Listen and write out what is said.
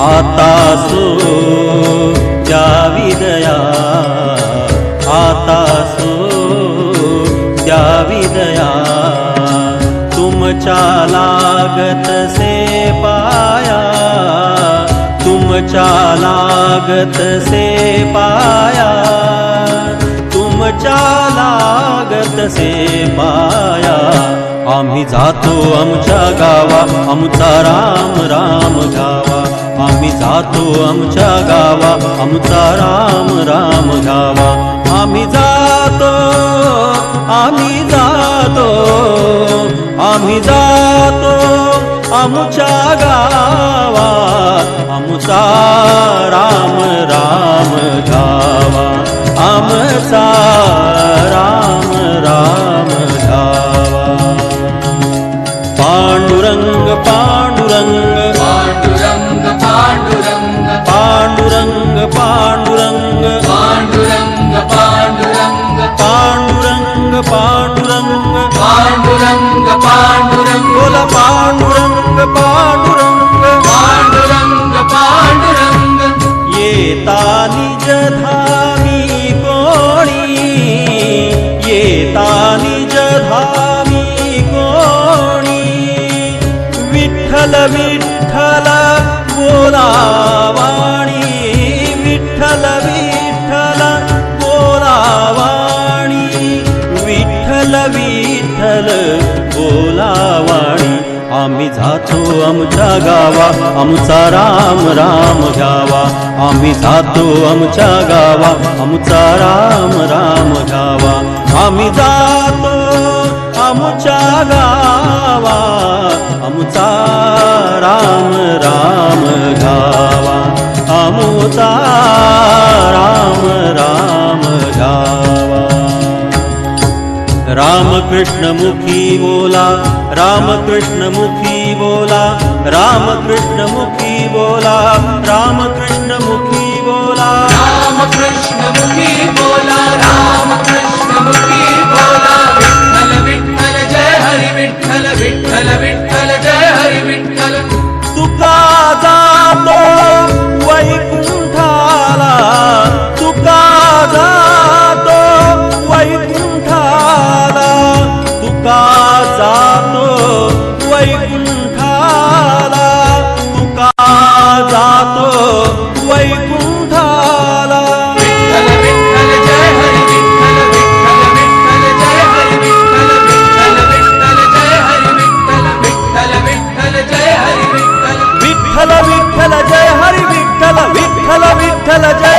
आता सो द्यावी दया, आता सो द्यावी दया, तुमच्या लागत से पाया, तुमच्या लागत से पाया, तुमच्या लागत से पाया. आम्ही जातो आमच्या गावा, आमचा राम राम घ्यावा. आम्ही जातो आमच्या गावा, आमचा राम राम घ्यावा. आम्ही जातो, आम्ही जातो, आम्ही जातो आमच्या गावा, आमचा राम राम घ्यावा, आमचा राम राम घ्यावा. पांडुरंग पांडुरंग पांडुरंग पांडुरंग पांडुरंग पांडुरंग पांडुरंग पांडुरंग पांडुरंग पांडुरंग पांडुरंग पांडुरंग बोला पांडुरंग पांडुरंग पांडुरंग पांडुरंग. येता निज धामी कोणी, येता निज धामी कोणी, विठ्ठल विठ्ठल बोलावाणी, विठ्ठल विठ्ठल बोलावाणी, विठ्ठल विठ्ठल बोलावाणी. आम्ही जातो आमच्या गावा, आमचा राम राम घ्यावा. आम्ही जातो आमच्या गावा, आमचा राम राम घ्यावा. आम्ही जातो आमच्या गावा, आमचा राम राम घ्यावा, आमचा राम राम घ्यावा. रामकृष्ण मुखी बोला, रामकृष्ण मुखी बोला, रामकृष्ण मुखी बोला, रामकृष्ण मुखी बोला, रामकृष्ण मुखी बोला, रामकृष्ण मुखी बोला. विठ्ठल विठ्ठल जय हरी विठ्ठल, विठ्ठल विठ्ठल जय हरी विठ्ठल. तुका जातो वैकुंठाला, तुका जातो वैकुंठाला, तुका जातो वैकुंठाला, तुका जातो वैकुंठाला. विठ्ठल विठ्ठल जय हरी विठ्ठल, विठ्ठल विठ्ठल जय हरी विठ्ठल, विठ्ठल विठ्ठल जय हरी विठ्ठल, विठ्ठल विठ्ठल जय हरी विठ्ठल. विठ्ठल विठ्ठल जय हरी विठ्ठल, विठ्ठल विठ्ठल जय